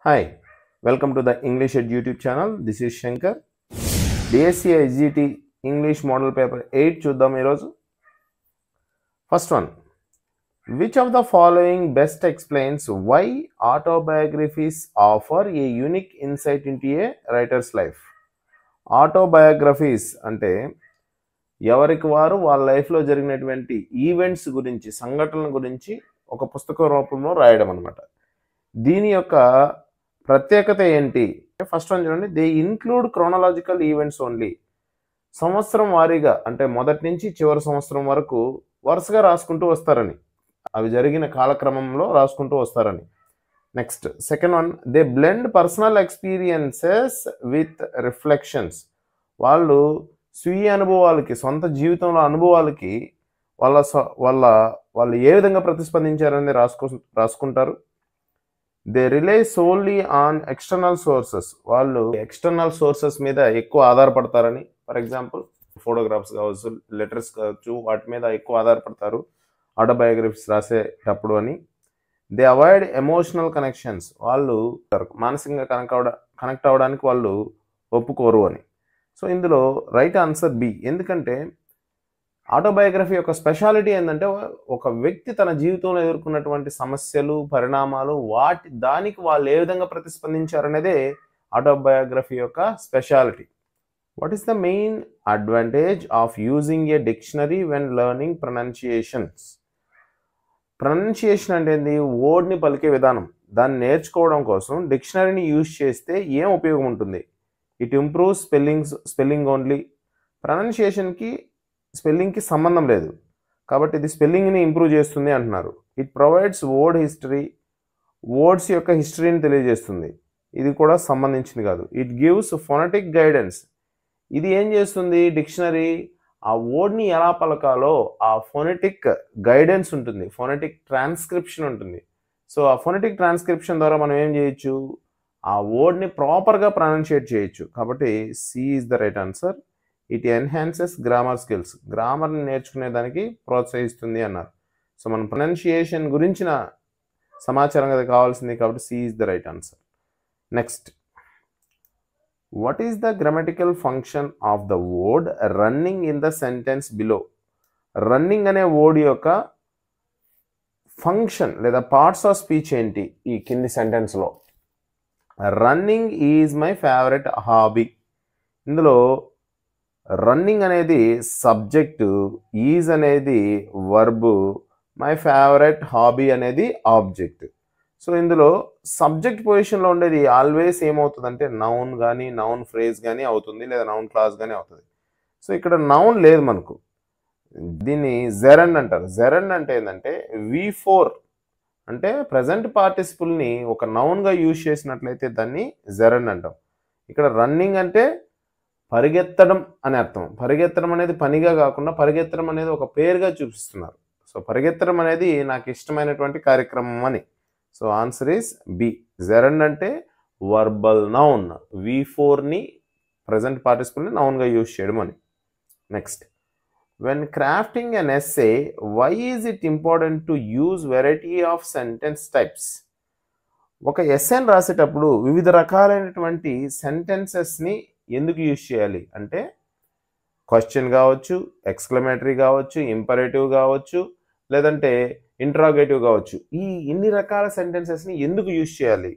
Hi, welcome to the English Ed YouTube channel. This is Shankar. DSC IGT English Model Paper 8 చూద్దాం ఈరోజు. First one. Which of the following best explains why autobiographies offer a unique insight into a writer's life? Autobiographies అంటే ఎవరికి వారు వాళ్ళ లైఫ్లో జరిగినటువంటి events గురించి, సంఘటనల గురించి ఒక పుస్తక రూపంలో రాయడం అనమాట. దీని యొక్క ప్రత్యేకత ఏంటి? ఫస్ట్ వన్ చూడండి, they include chronological events only. సంవత్సరం వారీగా అంటే మొదటి నుంచి చివరి సంవత్సరం వరకు వరుసగా రాసుకుంటూ వస్తారని, అవి జరిగిన కాలక్రమంలో రాసుకుంటూ వస్తారని. Next second one, they blend personal experiences with reflections. వాళ్ళు స్వీయ అనుభవాలకి, సొంత జీవితంలో అనుభవాలకి వాళ్ళు ఏ విధంగా ప్రతిస్పందించారనేది రాసుకుంటారు. They rely solely on external sources. వాళ్ళు ఎక్స్టర్నల్ సోర్సెస్ మీద ఎక్కువ ఆధారపడతారని. ఫర్ ఎగ్జాంపుల్ ఫోటోగ్రాఫ్స్ కావచ్చు, లెటర్స్ కావచ్చు, వాటి మీద ఎక్కువ ఆధారపడతారు ఆటోబయోగ్రఫీస్ రాసేటప్పుడు అని. They avoid emotional connections. వాళ్ళు మానసికంగా కనెక్ట్ అవ్వడానికి వాళ్ళు ఒప్పుకోరు అని. సో ఇందులో రైట్ ఆన్సర్ బి. ఎందుకంటే ఆటోబయోగ్రఫీ యొక్క స్పెషాలిటీ ఏంటంటే, ఒక వ్యక్తి తన జీవితంలో ఎదుర్కొన్నటువంటి సమస్యలు, పరిణామాలు, దానికి వాళ్ళు ఏ విధంగా ప్రతిస్పందించారనేదే ఆటోబయోగ్రఫీ యొక్క speciality. What is the main advantage of using a dictionary when learning pronunciations? Pronunciation అంటే ఏంది? వర్డ్ని పలికే విధానం. దాన్ని నేర్చుకోవడం కోసం డిక్షనరీని యూజ్ చేస్తే ఏం ఉపయోగం ఉంటుంది? It improves spelling only. ప్రొనౌన్సియేషన్కి స్పెల్లింగ్కి సంబంధం లేదు, కాబట్టి ఇది స్పెల్లింగ్ని ఇంప్రూవ్ చేస్తుంది అంటున్నారు. It provides word history. Words యొక్క హిస్టరీని తెలియజేస్తుంది. ఇది కూడా సంబంధించింది కాదు. It gives phonetic guidance. ఇది ఏం చేస్తుంది? డిక్షనరీ ఆ వర్డ్ని ఎలా పలకాలో ఆ ఫొనెటిక్ గైడెన్స్ ఉంటుంది, ఫొనెటిక్ ట్రాన్స్క్రిప్షన్ ఉంటుంది. సో ఆ ఫొనెటిక్ ట్రాన్స్క్రిప్షన్ ద్వారా మనం ఏం చేయొచ్చు? ఆ వర్డ్ని ప్రాపర్గా ప్రొనౌన్షియేట్ చేయొచ్చు. కాబట్టి C is the right answer. It enhances grammar skills. గ్రామర్ని నేర్చుకునే దానికి ప్రోత్సహిస్తుంది అన్నారు. సో మనం ప్రొనౌన్సియేషన్ గురించిన సమాచారం కదా కావాల్సింది, కాబట్టి C is the right answer. Next, what is the grammatical function of the word running in the sentence below? Running అనే వర్డ్ యొక్క ఫంక్షన్ లేదా పార్ట్స్ ఆఫ్ స్పీచ్ ఏంటి ఈ కింది సెంటెన్స్లో? Running is my favourite hobby. ఇందులో రన్నింగ్ అనేది subject, is అనేది వర్బు, మై ఫేవరెట్ హాబీ అనేది ఆబ్జెక్ట్. సో ఇందులో సబ్జెక్ట్ పొజిషన్లో ఉండేది ఆల్వేస్ ఏమవుతుందంటే నౌన్ కానీ, నౌన్ ఫ్రేజ్ కానీ అవుతుంది, లేదా నౌన్ క్లాస్ కానీ అవుతుంది. సో ఇక్కడ నౌన్ లేదు మనకు. దీన్ని జెరండ్ అంటారు. జెరండ్ అంటే ఏంటంటే V4 అంటే ప్రజెంట్ పార్టిసిపుల్ని ఒక నౌన్గా యూజ్ చేసినట్లయితే దాన్ని జెరండ్ అంటాం. ఇక్కడ రన్నింగ్ అంటే పరిగెత్తడం అని అర్థం. పరిగెత్తడం అనేది పనిగా కాకుండా పరిగెత్తడం అనేది ఒక పేరుగా చూపిస్తున్నారు. సో పరిగెత్తడం అనేది నాకు ఇష్టమైనటువంటి కార్యక్రమం అని. So answer is B. Gerund అంటే వర్బల్ నౌన్, V4ని ప్రజెంట్ పార్టిసిపుల్ని నౌన్గా యూజ్ చేయడం అని. Next, when crafting an essay why is it important to use variety of sentence types? ఒక ఎస్సేని రాసేటప్పుడు వివిధ రకాలైనటువంటి సెంటెన్సెస్ని ఎందుకు యూజ్ చేయాలి అంటే, క్వశ్చన్ కావచ్చు, ఎక్స్క్లమేటరీ కావచ్చు, ఇంపరేటివ్ కావచ్చు, లేదంటే ఇంట్రాగేటివ్ కావచ్చు. ఈ ఇన్ని రకాల సెంటెన్సెస్ని ఎందుకు యూజ్ చేయాలి?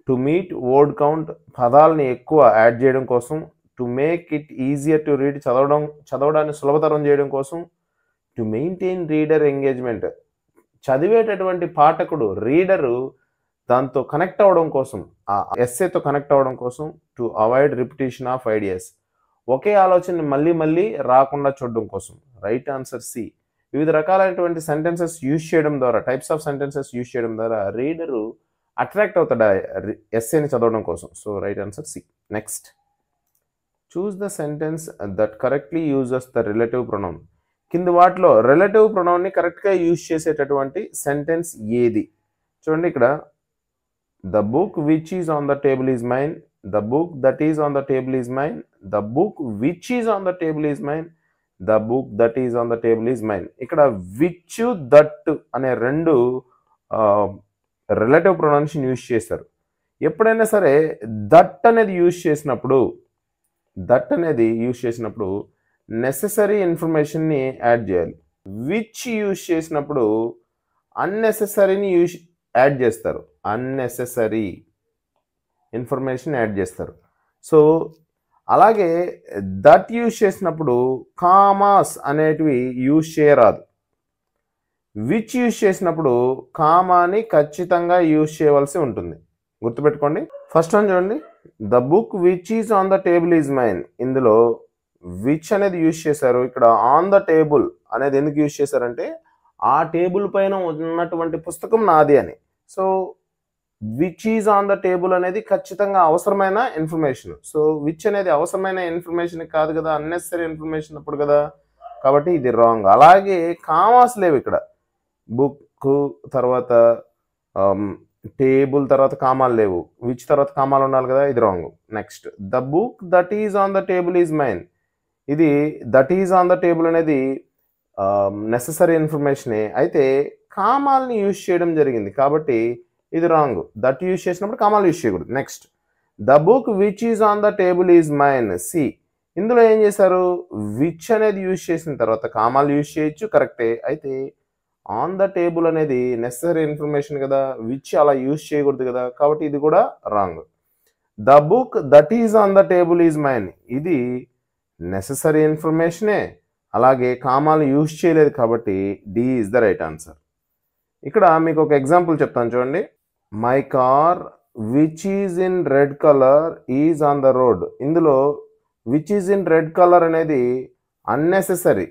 టు మీట్ వర్డ్ కౌంట్, పదాలని ఎక్కువ యాడ్ చేయడం కోసం. To make it easier to read, చదవడాన్ని సులభతరం చేయడం కోసం. టు మెయింటైన్ రీడర్ ఎంగేజ్మెంట్, చదివేటటువంటి పాఠకుడు, రీడరు దాంతో కనెక్ట్ అవ్వడం కోసం, ఆ ఎస్సేతో కనెక్ట్ అవ్వడం కోసం. To avoid repetition of ideas, ఒకే ఆలోచనని మళ్ళీ మళ్ళీ రాకుండా చూడడం కోసం. Right answer C. వివిధ రకాలైనటువంటి సెంటెన్సెస్ యూజ్ చేయడం ద్వారా, టైప్స్ ఆఫ్ సెంటెన్సెస్ యూజ్ చేయడం ద్వారా రీడరు అట్రాక్ట్ అవుతాడు ఎస్సేని చదవడం కోసం. So right answer C. Next, choose the sentence that correctly uses the relative pronoun. కింది వాటిలో రిలేటివ్ ప్రొనౌన్ని కరెక్ట్గా యూజ్ చేసేటటువంటి సెంటెన్స్ ఏది? చూడండి, ఇక్కడ the book which is on the table is mine, the book that is on the table is mine, the book which is on the table is mine, the book that is on the table is mine. ఇక్కడ which, that అనే రెండు relative pronounce use చేస్తారు. ఎప్పుడైనా సరే that అనేది use చేసినప్పుడు necessary ఇన్ఫర్మేషన్ని add చేయాలి. విచ్ యూజ్ చేసినప్పుడు అన్నెసెసరీని యాడ్ చేస్తారు. అన్నెసెసరీ ఇన్ఫర్మేషన్ యాడ్ చేస్తారు. సో అలాగే దట్ యూజ్ చేసినప్పుడు కామాస్ అనేటివి యూజ్ చేయరాదు. విచ్ యూజ్ చేసినప్పుడు కామాని ఖచ్చితంగా యూజ్ చేయవలసి ఉంటుంది. గుర్తుపెట్టుకోండి. ఫస్ట్ వన్ చూడండి, the book which is on the table is mine. ఇందులో విచ్ అనేది యూజ్ చేశారు. ఇక్కడ ఆన్ ద టేబుల్ అనేది ఎందుకు యూజ్ చేశారంటే ఆ టేబుల్ పైన ఉన్నటువంటి పుస్తకం నాది అని. So which is on the table అనేది ఖచ్చితంగా అవసరమైన ఇన్ఫర్మేషన్. సో విచ్ అనేది అవసరమైన ఇన్ఫర్మేషన్ కాదు కదా, అన్నెసరీ ఇన్ఫర్మేషన్ అప్పుడు కదా, కాబట్టి ఇది రాంగ్. అలాగే కామాస్ లేవు ఇక్కడ. బుక్ తర్వాత టేబుల్ తర్వాత కామాలు లేవు, విచ్ తర్వాత కామాలు ఉండాలి కదా, ఇది wrong. Next, the book that is on the table is mine. ఇది that is on the table అనేది నెససరీ ఇన్ఫర్మేషనే, అయితే కామాల్ని యూజ్ చేయడం జరిగింది కాబట్టి ఇది రాంగ్. దట్ యూజ్ చేసినప్పుడు కామాలు యూజ్ చేయకూడదు. Next, the book which is on the table is mine. C, ఇందులో ఏం చేశారు, విచ్ అనేది యూజ్ చేసిన తర్వాత కామాలు యూజ్ చేయొచ్చు, కరెక్టే, అయితే ఆన్ ద టేబుల్ అనేది నెససరీ ఇన్ఫర్మేషన్ కదా, విచ్ అలా యూజ్ చేయకూడదు కదా, కాబట్టి ఇది కూడా wrong. The book that is on the table is mine, ఇది నెససరీ ఇన్ఫర్మేషనే, అలాగే కామాలు యూజ్ చేయలేదు కాబట్టి D is the right answer. ఇక్కడ మీకు ఒక ఎగ్జాంపుల్ చెప్తాను చూడండి. My car which is in red colour is on the road. ఇందులో which is in red colour అనేది అన్నెసెసరీ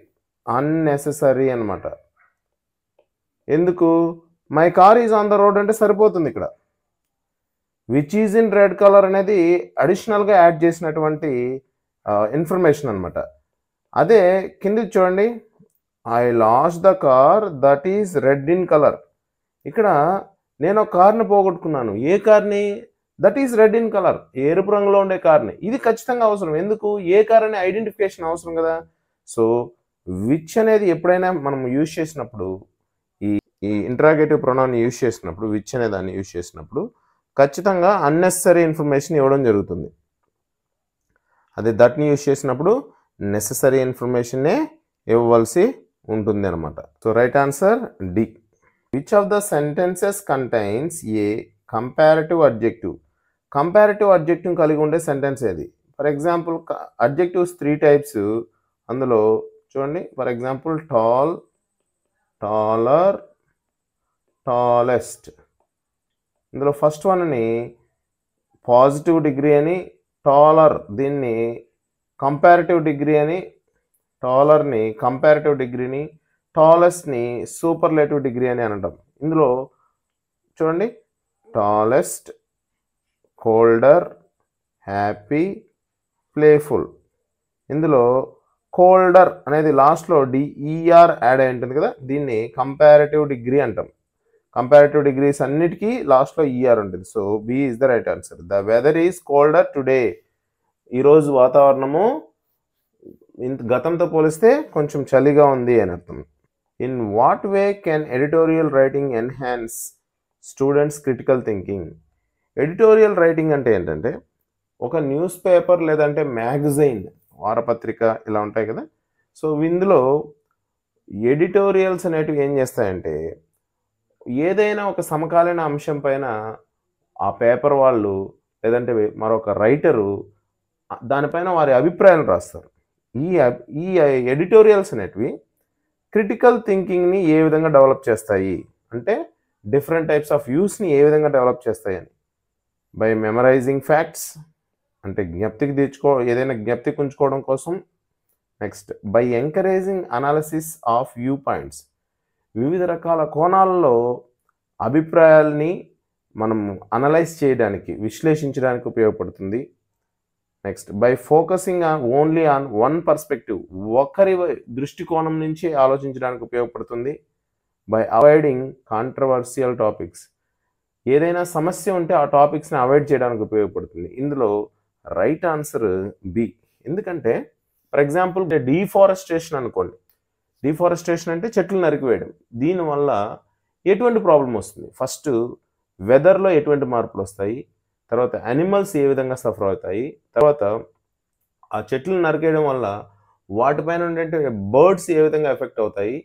అనమాట. ఎందుకు, my car is on the road అంటే సరిపోతుంది. ఇక్కడ which is in red colour అనేది అడిషనల్గా యాడ్ చేసినటువంటి ఇన్ఫర్మేషన్ అనమాట. అదే కింద చూడండి, I last the car that is red in colour. ఇక్కడ నేను ఒక కార్ని పోగొట్టుకున్నాను. ఏ కార్ని, that is red in colour, ఎరుపు రంగులో ఉండే కార్ని. ఇది ఖచ్చితంగా అవసరం. ఎందుకు, ఏ కార్ అనే ఐడెంటిఫికేషన్ అవసరం కదా. సో విచ్ అనేది ఎప్పుడైనా మనం యూజ్ చేసినప్పుడు, ఈ ఇంటరాగేటివ్ ప్రొనౌన్ యూజ్ చేసినప్పుడు, విచ్ అనే దాన్ని యూజ్ చేసినప్పుడు ఖచ్చితంగా అన్నెసరీ ఇన్ఫర్మేషన్ ఇవ్వడం జరుగుతుంది. అదే దట్ని యూజ్ చేసినప్పుడు నెససరీ ఇన్ఫర్మేషన్నే ఇవ్వవలసి ఉంటుంది అనమాట. So right answer D. Which of the sentences contains a comparative adjective. Comparative adjective కలిగి ఉండే సెంటెన్స్ ఏది? For example adjectives 3 types. అందులో చూడండి, for example tall, taller, tallest. ఇందులో ఫస్ట్ వన్ని పాజిటివ్ డిగ్రీ అని, టాలర్ దీన్ని కంపారిటివ్ డిగ్రీ అని, టాలర్ని కంపారిటివ్ డిగ్రీని, టాలెస్ట్ని సూపర్లేటివ్ డిగ్రీ అని అనటం. ఇందులో చూడండి, టాలెస్ట్, కోల్డర్, హ్యాపీ, ప్లేఫుల్. ఇందులో కోల్డర్ అనేది లాస్ట్లో డిఈఆర్ యాడ్ అయి ఉంటుంది కదా, దీన్ని కంపారిటివ్ డిగ్రీ అంటాం. కంపారిటివ్ డిగ్రీస్ అన్నిటికీ లాస్ట్లో ఈఆర్ ఉంటుంది. So B is the right answer. The weather is colder today. ఈరోజు వాతావరణము గతంతో పోలిస్తే కొంచెం చలిగా ఉంది అని అర్థం. In what way can editorial writing enhance students critical thinking. Editorial writing అంటే ఏంటంటే, ఒక న్యూస్ పేపర్ లేదంటే మ్యాగజైన్, వారపత్రిక ఇలా ఉంటాయి కదా. సో ఇందులో ఎడిటోరియల్స్ అనేటివి ఏం చేస్తాయంటే, ఏదైనా ఒక సమకాలీన అంశం పైన ఆ పేపర్ వాళ్ళు లేదంటే మరొక రైటరు దానిపైన వారి అభిప్రాయాలు రాస్తారు. ఈ ఎడిటోరియల్స్ అనేటివి క్రిటికల్ థింకింగ్ని ఏ విధంగా డెవలప్ చేస్తాయి అంటే, డిఫరెంట్ టైప్స్ ఆఫ్ వ్యూస్ని ఏ విధంగా డెవలప్ చేస్తాయని. బై మెమరైజింగ్ ఫ్యాక్ట్స్ అంటే ఏదైనా జ్ఞప్తికి ఉంచుకోవడం కోసం. Next, by encouraging analysis of view points, వివిధ రకాల కోణాలలో అభిప్రాయాల్ని మనం అనలైజ్ చేయడానికి, విశ్లేషించడానికి ఉపయోగపడుతుంది. Next, by focusing only on one perspective, ఒకరి దృష్టికోణం నుంచి ఆలోచించడానికి ఉపయోగపడుతుంది. బై అవాయిడింగ్ కాంట్రవర్షియల్ టాపిక్స్, ఏదైనా సమస్య ఉంటే ఆ టాపిక్స్ని అవాయిడ్ చేయడానికి ఉపయోగపడుతుంది. ఇందులో రైట్ ఆన్సర్ బి. ఎందుకంటే ఫర్ ఎగ్జాంపుల్ డీఫారెస్టేషన్ అనుకోండి. డీఫారెస్టేషన్ అంటే చెట్లు నరికివేయడం. దీనివల్ల ఎటువంటి ప్రాబ్లం వస్తుంది? ఫస్ట్, వెదర్లో ఎటువంటి మార్పులు వస్తాయి, తర్వాత యానిమల్స్ ఏ విధంగా సఫర్ అవుతాయి, తర్వాత ఆ చెట్లు నరికేయడం వల్ల వాటిపైన ఉండే బర్డ్స్ ఏ విధంగా ఎఫెక్ట్ అవుతాయి,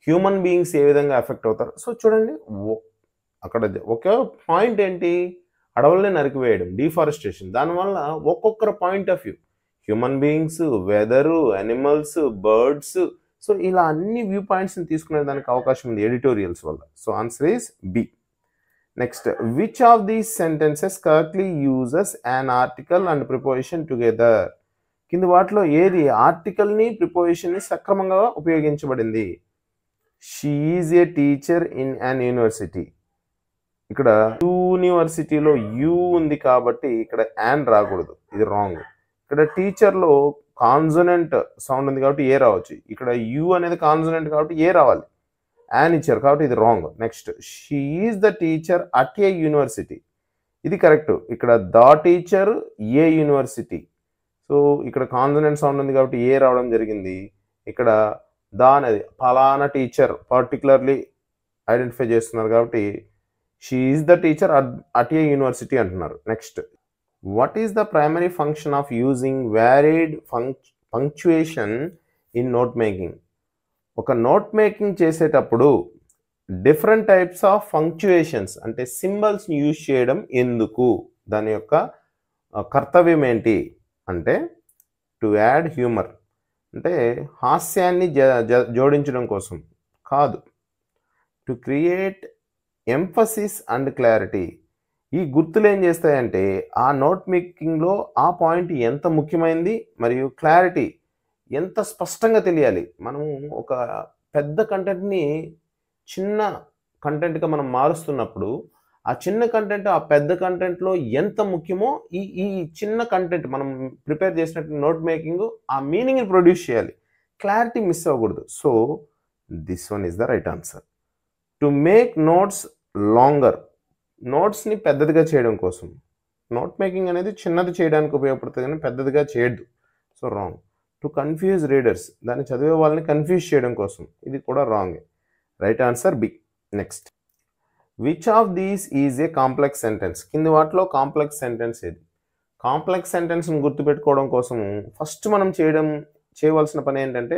హ్యూమన్ బీయింగ్స్ ఏ విధంగా ఎఫెక్ట్ అవుతారు. సో చూడండి, అక్కడ ఒక పాయింట్ ఏంటి, అడవుల్ని నరికివేయడం, డిఫారెస్టేషన్. దానివల్ల ఒక్కొక్కరు point of view, human beings, weather, animals, birds, so ఇలా అన్ని వ్యూ పాయింట్స్ని తీసుకునే దానికి అవకాశం ఉంది ఎడిటోరియల్స్ వల్ల. So answer is B. Next, which of these sentences correctly uses an article and preposition together? కింది వాటిలో ఏది ఆర్టికల్ని ప్రిపోజిషన్ని సక్రమంగా ఉపయోగించబడింది? She is a teacher in an university. ఇక్కడ యూనివర్సిటీలో యూ ఉంది కాబట్టి ఇక్కడ యాన్ రాకూడదు, ఇది రాంగ్. ఇక్కడ టీచర్లో కాన్సనెంట్ సౌండ్ ఉంది కాబట్టి ఏ రావచ్చు, ఇక్కడ యూ అనేది కాన్సనెంట్ కాబట్టి ఏ రావాలి, యాన్ ఇచ్చారు కాబట్టి ఇది wrong. Next, she is the teacher at a university, ఇది కరెక్ట్. ఇక్కడ the teacher A university, so ఇక్కడ కాన్సనెంట్ సౌండ్ ఉంది కాబట్టి ఏ రావడం జరిగింది. ఇక్కడ ద అనేది ఫలానా టీచర్ పర్టికులర్లీ ఐడెంటిఫై చేస్తున్నారు కాబట్టి she is the teacher at a university అంటున్నారు. Next, what is the primary function of using varied punctuation in note making? ఒక నోట్ మేకింగ్ చేసేటప్పుడు డిఫరెంట్ టైప్స్ ఆఫ్ పంక్చుయేషన్స్ అంటే సింబల్స్ని యూజ్ చేయడం ఎందుకు? దాని యొక్క కర్తవ్యం ఏంటి అంటే టు యాడ్ హ్యూమర్, అంటే హాస్యాన్ని జోడించడం కోసం కాదు. To create emphasis and clarity. ఈ గుర్తులు ఏం చేస్తాయంటే ఆ నోట్ మేకింగ్లో ఆ పాయింట్ ఎంత ముఖ్యమైనది మరియు క్లారిటీ ఎంత స్పష్టంగా తెలియాలి. మనము ఒక పెద్ద కంటెంట్ని చిన్న కంటెంట్గా మనం మారుస్తున్నప్పుడు ఆ చిన్న కంటెంట్ ఆ పెద్ద కంటెంట్లో ఎంత ముఖ్యమో ఈ చిన్న కంటెంట్ మనం ప్రిపేర్ చేసినట్టు నోట్ మేకింగ్ ఆ మీనింగ్ని ప్రొడ్యూస్ చేయాలి, క్లారిటీ మిస్ అవ్వకూడదు. So this one is the right answer. To make notes longer, నోట్స్ని పెద్దదిగా చేయడం కోసం. నోట్ మేకింగ్ అనేది చిన్నది చేయడానికి ఉపయోగపడుతుంది కానీ పెద్దదిగా చేయొద్దు, so wrong. To confuse readers, దాన్ని చదివే వాళ్ళని కన్ఫ్యూజ్ చేయడం కోసం, ఇది కూడా wrong. Right answer B. Next, which of these is a complex sentence? కింది వాటిలో కాంప్లెక్స్ సెంటెన్స్ ఏది? కాంప్లెక్స్ సెంటెన్స్ని గుర్తుపెట్టుకోవడం కోసం ఫస్ట్ మనం చేయవలసిన పని ఏంటంటే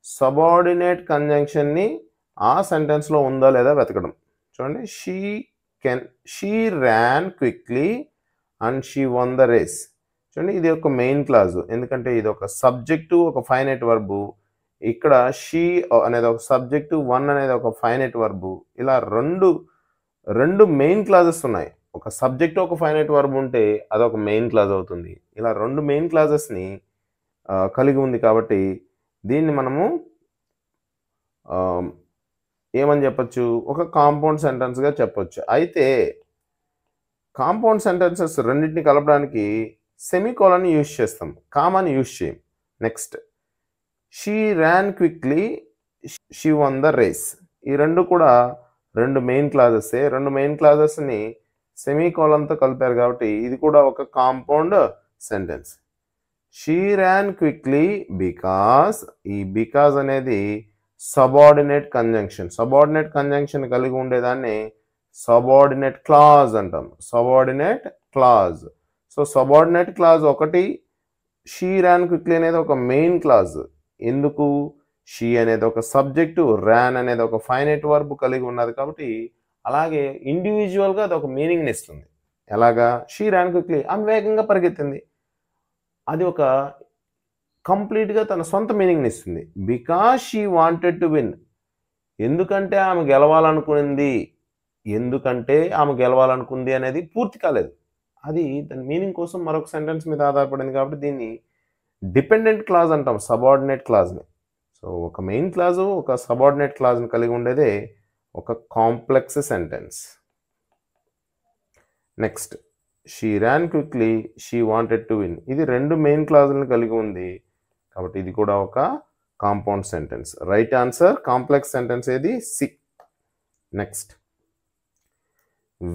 సబార్డినేట్ కంజంక్షన్ని ఆ సెంటెన్స్లో ఉందా లేదా వెతకడం. చూడండి, she ran quickly and she won the race. చూడండి, ఇది ఒక మెయిన్ క్లాజ్, ఎందుకంటే ఇది ఒక సబ్జెక్టు ఒక ఫైనైట్ వర్బు. ఇక్కడ షీ అనేది ఒక సబ్జెక్టు, వన్ అనేది ఒక ఫైనైట్ వర్బు. ఇలా రెండు మెయిన్ క్లాజెస్ ఉన్నాయి. ఒక సబ్జెక్ట్ ఒక ఫైనైట్ వర్బ్ ఉంటే అదొక మెయిన్ క్లాజ్ అవుతుంది. ఇలా రెండు మెయిన్ క్లాజెస్ని కలిగి ఉంది కాబట్టి దీన్ని మనము ఏమని చెప్పచ్చు, ఒక కాంపౌండ్ సెంటెన్స్గా చెప్పొచ్చు. అయితే కాంపౌండ్ సెంటెన్సెస్ రెండింటిని కలపడానికి సెమీకోలన్ యూజ్ చేస్తాం, కామాని యూజ్ చేయం. Next, she ran quickly, she won the race. ఈ రెండు కూడా రెండు మెయిన్ క్లాజెస్. రెండు మెయిన్ క్లాజెస్ని సెమీకోలన్తో కలిపారు కాబట్టి ఇది కూడా ఒక compound sentence. She ran quickly because, ఈ బికాస్ అనేది సబార్డినేట్ కంజంక్షన్. సబార్డినేట్ కంజంక్షన్ కలిగి ఉండేదాన్ని సబార్డినేట్ క్లాజ్ అంటాం. Subordinate clause. So subordinate clause ఒకటి, షీ ర్యాన్ క్విక్లీ అనేది ఒక మెయిన్ క్లాజ్. ఎందుకు? షీ అనేది ఒక సబ్జెక్టు, ర్యాన్ అనేది ఒక ఫైనైట్ వర్బ్ కలిగి ఉన్నది కాబట్టి అలాగే ఇండివిజువల్గా అది ఒక మీనింగ్ని ఇస్తుంది. ఎలాగా? షీ ర్యాన్ క్విక్లీ, ఆమె వేగంగా పరిగెత్తింది, అది ఒక కంప్లీట్గా తన సొంత మీనింగ్ని ఇస్తుంది. Because she wanted to win, ఎందుకంటే ఆమె గెలవాలనుకుంది. ఎందుకంటే ఆమె గెలవాలనుకుంది అనేది పూర్తి కాలేదు, అది దాని మీనింగ్ కోసం మరొక సెంటెన్స్ మీద ఆధారపడింది కాబట్టి దీన్ని డిపెండెంట్ క్లాజ్ అంటాం, సబార్డినేట్ క్లాజ్ని. సో ఒక మెయిన్ క్లాజు ఒక సబార్డినేట్ క్లాజ్ని కలిగి ఉండేదే ఒక complex sentence. Next, she ran quickly, she wanted to win, ఇది రెండు మెయిన్ క్లాజులను కలిగి ఉంది కాబట్టి ఇది కూడా ఒక compound sentence. Right answer complex sentence ఏది? C. Next,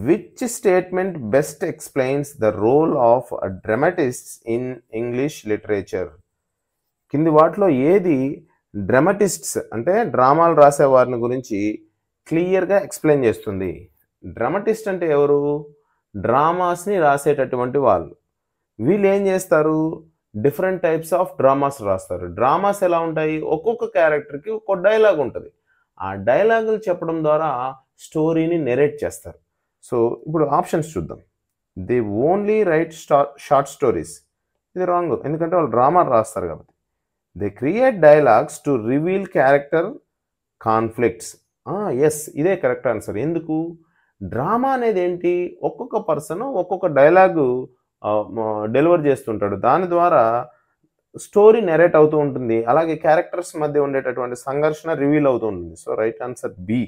which statement best explains the role of dramatists in English literature? కింది వాటిలో ఏది డ్రామాటిస్ట్స్ అంటే డ్రామాలు రాసే వారిని గురించి క్లియర్గా ఎక్స్ప్లెయిన్ చేస్తుంది? డ్రామాటిస్ట్ అంటే ఎవరు? డ్రామాస్ని రాసేటటువంటి వాళ్ళు. వీళ్ళు ఏం చేస్తారు, డిఫరెంట్ టైప్స్ ఆఫ్ డ్రామాస్ రాస్తారు. డ్రామాస్ ఎలా ఉంటాయి, ఒక్కొక్క క్యారెక్టర్కి ఒక్కొక్క డైలాగ్ ఉంటుంది. ఆ డైలాగులు చెప్పడం ద్వారా స్టోరీని నెరేట్ చేస్తారు. సో ఇప్పుడు ఆప్షన్స్ చూద్దాం. They only write short stories, ఇది రాంగ్, ఎందుకంటే వాళ్ళు డ్రామా రాస్తారు కాబట్టి. They create dialogues to reveal character conflicts, yes ఇదే కరెక్ట్ ఆన్సర్. ఎందుకు, డ్రామా అనేది ఏంటి, ఒక్కొక్క పర్సన్ ఒక్కొక్క డైలాగు డెలివర్ చేస్తుంటాడు, దాని ద్వారా స్టోరీ నెరేట్ అవుతూ ఉంటుంది, అలాగే క్యారెక్టర్స్ మధ్య ఉండేటటువంటి సంఘర్షణ రివీల్ అవుతూ ఉంటుంది. So right answer B.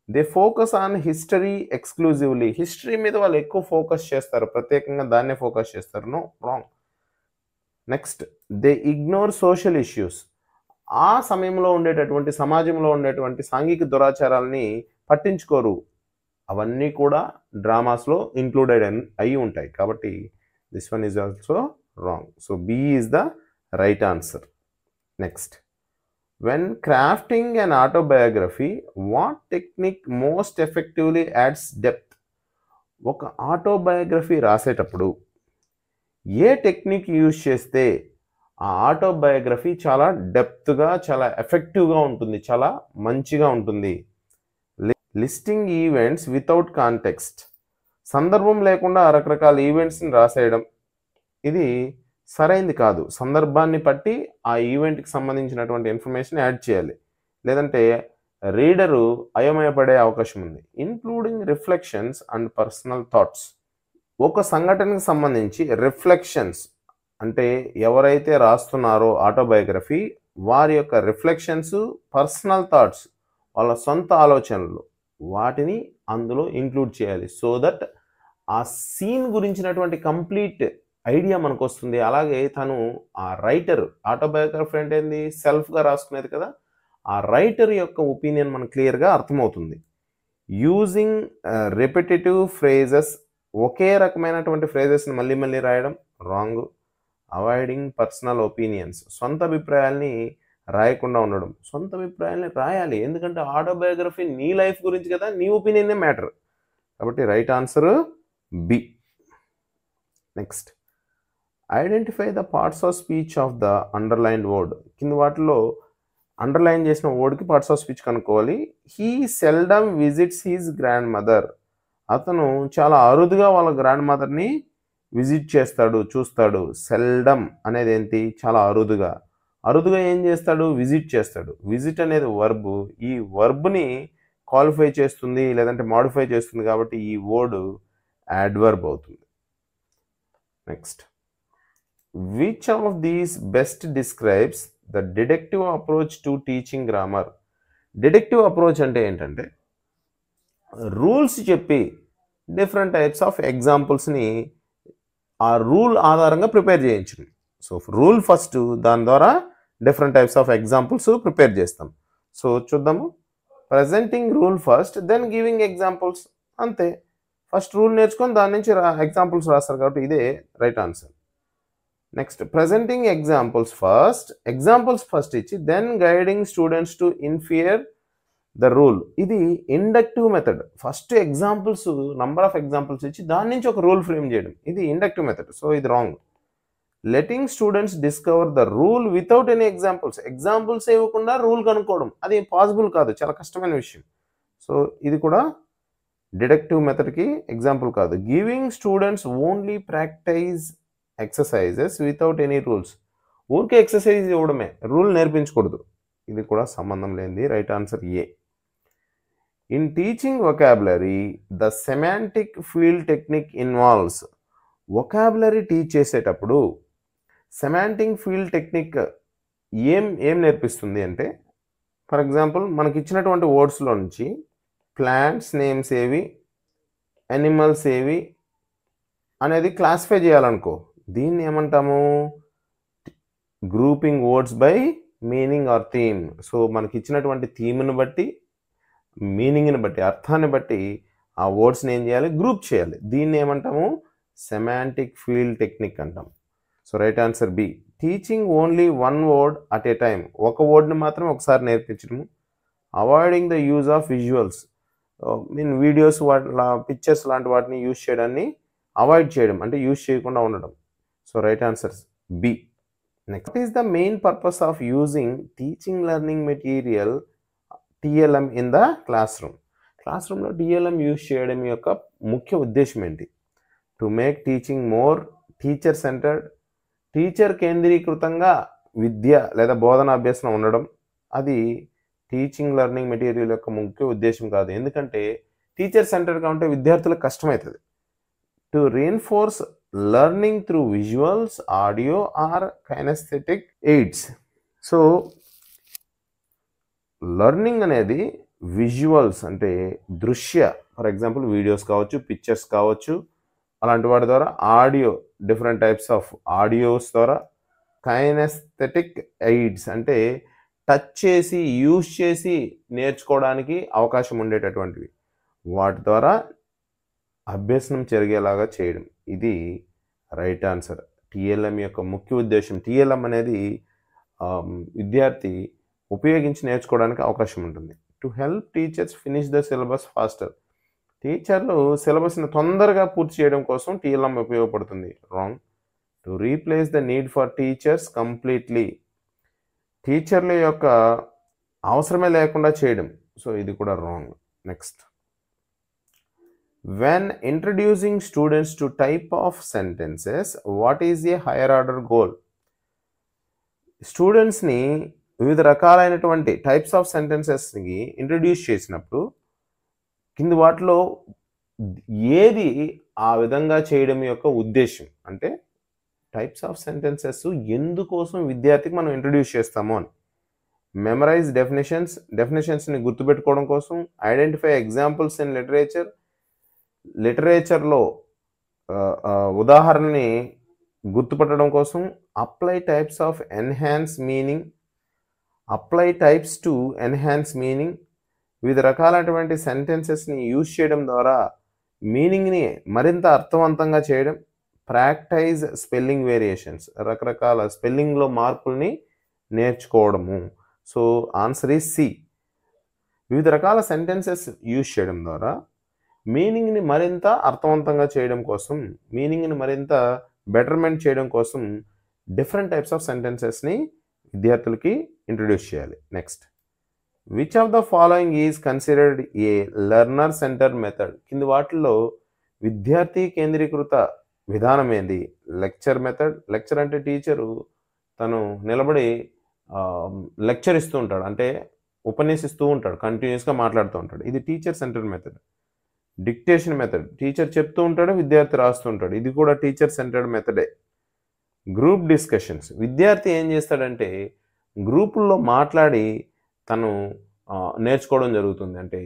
They focus on history exclusively, history మీద వాళ్ళు ఎక్కువ ఫోకస్ చేస్తారు, ప్రత్యేకంగా దాన్నే ఫోకస్ చేస్తారు. No, wrong. Next, they ignore social issues, ఆ సమయంలో ఉండేటటువంటి సమాజంలో ఉండేటువంటి సాంఘిక దురాచారాలని పట్టించుకోరు, అవన్నీ కూడా డ్రామాస్లో ఇంక్లూడెడ్ అయి ఉంటాయి. కాబట్టి this one is also wrong. So B is the right answer. Next, when crafting an autobiography what technique most effectively adds depth, ఒక ఆటోబయోగ్రఫీ రాసేటప్పుడు ఏ టెక్నిక్ యూజ్ చేస్తే ఆ ఆటోబయోగ్రఫీ చాలా డెప్త్గా, చాలా ఎఫెక్టివ్గా ఉంటుంది, చాలా మంచిగా ఉంటుంది. లిస్టింగ్ ఈవెంట్స్ వితౌట్ కాంటెక్స్ట్, సందర్భం లేకుండా రకరకాల ఈవెంట్స్ని రాసేయడం, ఇది సరైంది కాదు. సందర్భాన్ని బట్టి ఆ ఈవెంట్కి సంబంధించినటువంటి ఇన్ఫర్మేషన్ యాడ్ చేయాలి, లేదంటే రీడరు అయోమయపడే అవకాశం ఉంది. Including reflections and personal thoughts, ఒక సంఘటనకు సంబంధించి రిఫ్లెక్షన్స్ అంటే ఎవరైతే రాస్తున్నారో ఆటోబయోగ్రఫీ వారి యొక్క రిఫ్లెక్షన్స్, పర్సనల్ థాట్స్, వాళ్ళ సొంత ఆలోచనలు, వాటిని అందులో ఇంక్లూడ్ చేయాలి. సో దట్ ఆ సీన్ గురించినటువంటి కంప్లీట్ ఐడియా మనకు వస్తుంది. అలాగే తను ఆ రైటర్, ఆటోబయోగ్రఫీ అంటే ఏంది, సెల్ఫ్గా రాసుకునేది కదా, ఆ రైటర్ యొక్క ఒపీనియన్ మనకు క్లియర్గా అర్థమవుతుంది. యూజింగ్ రెపిటేటివ్ ఫ్రేజెస్, ఒకే రకమైనటువంటి ఫ్రేజెస్ని మళ్ళీ మళ్ళీ రాయడం, రాంగ్. అవాయిడింగ్ పర్సనల్ ఒపీనియన్స్, సొంత అభిప్రాయాల్ని రాయకుండా ఉండడం. సొంత అభిప్రాయాల్ని రాయాలి, ఎందుకంటే ఆటోబయోగ్రఫీ నీ లైఫ్ గురించి కదా, నీ ఒపీనియనే మ్యాటర్. కాబట్టి right answer B. Next, identify the parts of speech of the underlined word, కింద వాటిలో అండర్లైన్ చేసిన వర్డ్కి పార్ట్స్ ఆఫ్ స్పీచ్ కనుక్కోవాలి. He seldom visits his grandmother, అతను చాలా అరుదుగా వాళ్ళ గ్రాండ్ మదర్ని విజిట్ చేస్తాడు, చూస్తాడు. సెల్డమ్ అనేది ఏంటి, చాలా అరుదుగా. అరుదుగా ఏం చేస్తాడు, విజిట్ చేస్తాడు. విజిట్ అనేది వర్బ్, ఈ వర్బ్ని క్వాలిఫై చేస్తుంది లేదంటే మాడిఫై చేస్తుంది, కాబట్టి ఈ వర్డ్ యాడ్వర్బ్ అవుతుంది. Next, which of these best describes the deductive approach to teaching grammar. Deductive approach అంటే ఏంటంటే రూల్స్ చెప్పి డిఫరెంట్ టైప్స్ ఆఫ్ ఎగ్జాంపుల్స్ని ఆ రూల్ ఆధారంగా ప్రిపేర్ చేయించండి. సో రూల్ ఫస్ట్, దాని ద్వారా different types of examples prepare చేస్తాం. సో చూద్దాము. Presenting rule first, then giving examples, అంతే. ఫస్ట్ రూల్ నేర్చుకొని దాని నుంచి ఎగ్జాంపుల్స్ రాస్తారు, కాబట్టి ఇదే right answer. Next, presenting examples first, examples first ఇచ్చి then guiding students to infer the rule, ఇది inductive method. First examples, number of examples ఇచ్చి దాని నుంచి ఒక రూల్ ఫ్రేమ్ చేయడం, ఇది ఇండక్టివ్ మెథడ్. సో ఇది wrong. Letting students discover the rule without any examples, examples ఇవ్వకుండా రూల్ కనుక్కోవడం, అది పాసిబుల్ కాదు, చాలా కష్టమైన విషయం. సో ఇది కూడా డిడక్టివ్ మెథడ్కి ఎగ్జాంపుల్ కాదు. Giving students only practice exercises without any rules, ఊరికే ఎక్సర్సైజ్ ఇవ్వడమే, రూల్ నేర్పించకూడదు, ఇది కూడా సంబంధం లేనిది. Right answer A. In teaching vocabulary the semantic field technique involves, vocabulary teach చేసేటప్పుడు సెమాంటిక్ ఫీల్డ్ టెక్నిక్ ఏం నేర్పిస్తుంది అంటే, ఫర్ ఎగ్జాంపుల్ మనకి ఇచ్చినటువంటి వర్డ్స్లో నుంచి ప్లాంట్స్ నేమ్స్ ఏవి, యానిమల్స్ ఏవి అనేది క్లాసిఫై చేయాలనుకో, దీన్ని ఏమంటాము, grouping words by meaning or theme. So మనకి ఇచ్చినటువంటి థీమ్ని బట్టి, మీనింగ్ని బట్టి, అర్థాన్ని బట్టి ఆ వర్డ్స్ని ఏం చేయాలి, గ్రూప్ చేయాలి. దీన్ని ఏమంటాము, సెమాంటిక్ ఫీల్డ్ టెక్నిక్ అంటాం. So right answer B. Teaching only one word at a time, ఒక వర్డ్ని మాత్రమే ఒకసారి నేర్పించడము. Avoiding the use of visuals, mean videos pictures లాంటి వాటిని యూజ్ చేయడాన్ని అవాయిడ్ చేయడం, అంటే యూజ్ చేయకుండా ఉండడం. So right answer B. Next is the main purpose of using teaching learning material TLM in the క్లాస్ రూమ్లో టిఎల్ఎం యూజ్ చేయడం యొక్క ముఖ్య ఉద్దేశం ఏంటి? To make teaching more teacher centred, teacher కేంద్రీకృతంగా విద్య లేదా బోధన అభ్యసనం ఉండడం, అది టీచింగ్ లెర్నింగ్ మెటీరియల్ యొక్క ముఖ్య ఉద్దేశం కాదు. ఎందుకంటే టీచర్ సెంటర్గా ఉంటే విద్యార్థులకు కష్టమవుతుంది. To reinforce learning through visuals, audio or kinesthetic aids. So learning అనేది విజువల్స్ అంటే దృశ్య, ఫర్ ఎగ్జాంపుల్ వీడియోస్ కావచ్చు, పిక్చర్స్ కావచ్చు, అలాంటి వాటి ద్వారా, audio different types of audios ద్వారా, కైనెస్థెటిక్ ఎయిడ్స్ అంటే టచ్ చేసి యూజ్ చేసి నేర్చుకోవడానికి అవకాశం ఉండేటటువంటివి, వాటి ద్వారా అభ్యసనం జరిగేలాగా చేయడం. ఇది రైట్ ఆన్సర్. టిఎల్ఎం యొక్క ముఖ్య ఉద్దేశం, టిఎల్ఎం అనేది విద్యార్థి ఉపయోగించి నేర్చుకోవడానికి అవకాశం ఉంటుంది. To help teachers finish the syllabus faster, టీచర్లు సిలబస్ని తొందరగా పూర్తి చేయడం కోసం టిఎల్ఎం ఉపయోగపడుతుంది. Wrong. To replace the need for teachers completely, టీచర్ల యొక్క అవసరమే లేకుండా చేయడం. సో ఇది కూడా wrong. Next, when introducing students to type of sentences what is a higher order goal, స్టూడెంట్స్ని వివిధ రకాలైనటువంటి టైప్స్ ఆఫ్ సెంటెన్సెస్కి ఇంట్రడ్యూస్ చేసినప్పుడు కింది వాటిలో ఏది ఆ విధంగా చేయడం యొక్క ఉద్దేశం, అంటే టైప్స్ ఆఫ్ సెంటెన్సెస్ ఎందుకోసం విద్యార్థికి మనం ఇంట్రడ్యూస్ చేస్తాము అని. మెమరైజ్ డెఫినేషన్స్, డెఫినేషన్స్ని గుర్తుపెట్టుకోవడం కోసం. ఐడెంటిఫై ఎగ్జాంపుల్స్ ఇన్ లిటరేచర్లో ఉదాహరణని గుర్తుపట్టడం కోసం. Apply types of enhance meaning, apply types to enhance meaning, వివిధ రకాలైనటువంటి సెంటెన్సెస్ని యూజ్ చేయడం ద్వారా మీనింగ్ని మరింత అర్థవంతంగా చేయడం. ప్రాక్టీస్ స్పెల్లింగ్ వేరియేషన్స్, రకరకాల స్పెల్లింగ్లో మార్పుల్ని నేర్చుకోవడము. So answer is C. వివిధ రకాల సెంటెన్సెస్ యూజ్ చేయడం ద్వారా మీనింగ్ని మరింత అర్థవంతంగా చేయడం కోసం, మీనింగ్ని మరింత బెటర్మెంట్ చేయడం కోసం డిఫరెంట్ టైప్స్ ఆఫ్ సెంటెన్సెస్ని విద్యార్థులకి ఇంట్రడ్యూస్ చేయాలి. Next, which of the following is considered A learner centre method, కింది వాటిల్లో విద్యార్థి కేంద్రీకృత విధానం ఏంది? లెక్చర్ మెథడ్, లెక్చర్ అంటే టీచరు తను నిలబడి లెక్చర్ ఇస్తూ ఉంటాడు, అంటే ఉపన్యసిస్తూ ఉంటాడు, కంటిన్యూస్గా మాట్లాడుతూ ఉంటాడు, ఇది teacher centre method. Dictation method, teacher చెప్తూ ఉంటాడు, విద్యార్థి రాస్తూ ఉంటాడు, ఇది కూడా టీచర్ సెంటర్డ్ మెథడే. గ్రూప్ డిస్కషన్స్, విద్యార్థి ఏం చేస్తాడంటే గ్రూపుల్లో మాట్లాడి తను నేర్చుకోవడం జరుగుతుంది, అంటే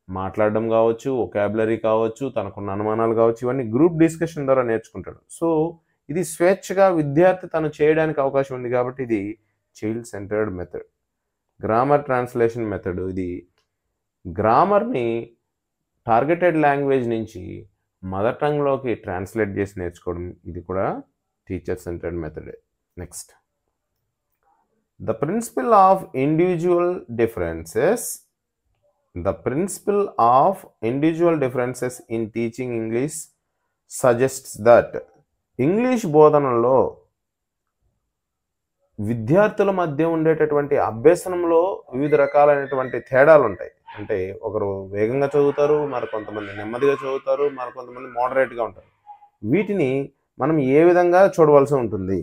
మాట్లాడడం కావచ్చు, వొకాబులరీ కావచ్చు, తనకున్న అనుమానాలు కావచ్చు, ఇవన్నీ గ్రూప్ డిస్కషన్ ద్వారా నేర్చుకుంటాడు. సో ఇది స్వేచ్ఛగా విద్యార్థి తను చేయడానికి అవకాశం ఉంది కాబట్టి ఇది child centred method. Grammar translation method, ఇది గ్రామర్ని టార్గెటెడ్ లాంగ్వేజ్ నుంచి మదర్ టంగ్లోకి ట్రాన్స్లేట్ చేసి నేర్చుకోవడం, ఇది కూడా టీచర్ సెంటర్డ్ మెథడే. Next, the principle of individual differences in teaching English suggests that, English బోధనలో విద్యార్థుల మధ్య ఉండేటటువంటి అభ్యసనంలో వివిధ రకాలైనటువంటి తేడాలు ఉంటాయి. అంటే ఒకరు వేగంగా చదువుతారు, మరి కొంతమంది నెమ్మదిగా చదువుతారు, మరి కొంతమంది మోడరేట్గా ఉంటారు. వీటిని మనం ఏ విధంగా చూడవలసి ఉంటుంది?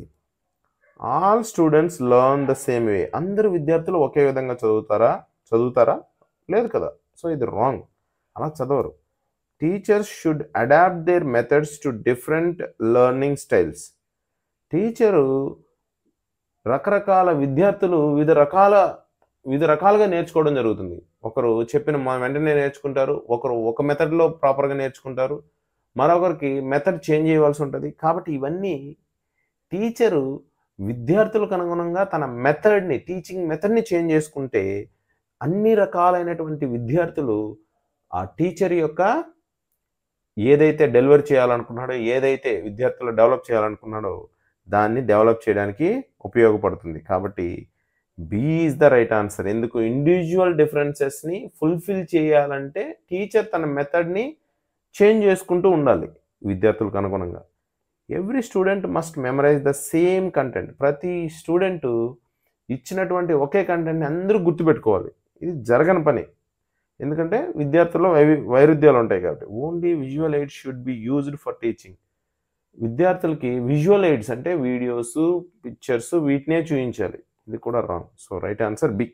All students learn the same way, అందరు విద్యార్థులు ఒకే విధంగా చదువుతారా? లేదు కదా. సో ఇది రాంగ్, అలా చదవరు. Teachers should adapt their methods to different learning styles, teacher రకరకాల విద్యార్థులు వివిధ రకాలుగా నేర్చుకోవడం జరుగుతుంది. ఒకరు చెప్పిన వెంటనే నేర్చుకుంటారు, ఒకరు ఒక మెథడ్లో ప్రాపర్గా నేర్చుకుంటారు, మరొకరికి మెథడ్ చేంజ్ చేయవలసి ఉంటుంది. కాబట్టి ఇవన్నీ టీచరు విద్యార్థులకు అనుగుణంగా తన టీచింగ్ మెథడ్ని చేంజ్ చేసుకుంటే అన్ని రకాలైనటువంటి విద్యార్థులు ఆ టీచర్ యొక్క ఏదైతే డెలివర్ చేయాలనుకున్నాడో, ఏదైతే విద్యార్థులు డెవలప్ చేయాలనుకున్నాడో దాన్ని డెవలప్ చేయడానికి ఉపయోగపడుతుంది. కాబట్టి B is the right answer. ఎందుకు? ఇండివిజువల్ డిఫరెన్సెస్ని ఫుల్ఫిల్ చేయాలంటే టీచర్ తన మెథడ్ని చేంజ్ చేసుకుంటూ ఉండాలి విద్యార్థులకు అనుగుణంగా. Every student must memorise the same content. ప్రతి స్టూడెంట్ ఇచ్చినటువంటి ఒకే కంటెంట్ని అందరూ గుర్తుపెట్టుకోవాలి. ఇది జరగని పని. ఎందుకంటే విద్యార్థుల్లో వైరుధ్యాలు ఉంటాయి కాబట్టి. Only visual aids should be used for teaching. విద్యార్థులకి విజువల్ ఎయిడ్స్ అంటే వీడియోస్, పిక్చర్స్ వీటినే చూపించాలి. ఇది కూడా wrong. So right answer B.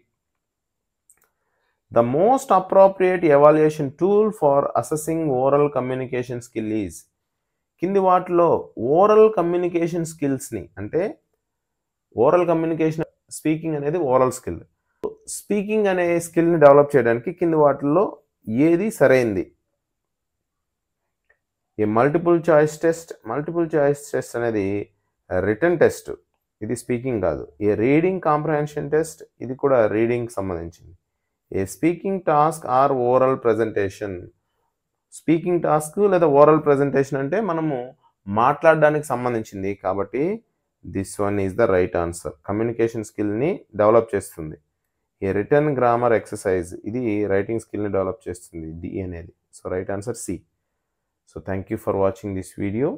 The most appropriate evaluation tool for assessing oral communication skill is. కింది వాటిలో ఓరల్ కమ్యూనికేషన్ స్కిల్స్ని, అంటే ఓరల్ కమ్యూనికేషన్, స్పీకింగ్ అనేది ఓరల్ స్కిల్, స్పీకింగ్ అనే స్కిల్ని డెవలప్ చేయడానికి కింది వాటిల్లో ఏది సరైంది? A multiple choice test. Multiple choice test అనేది రిటన్ టెస్ట్, ఇది స్పీకింగ్ కాదు. ఏ రీడింగ్ కాంప్రహెన్షన్ టెస్ట్, ఇది కూడా రీడింగ్ సంబంధించింది. A speaking task or oral presentation. Speaking task లేదా ఓరల్ ప్రజెంటేషన్ అంటే మనము మాట్లాడడానికి సంబంధించింది కాబట్టి this one is the right answer. Communication స్కిల్ని డెవలప్ చేస్తుంది. ఏ రిటర్న్ గ్రామర్ ఎక్సర్సైజ్, ఇది రైటింగ్ స్కిల్ని డెవలప్ చేస్తుంది డి అనేది. So right answer C. So thank you for watching this video.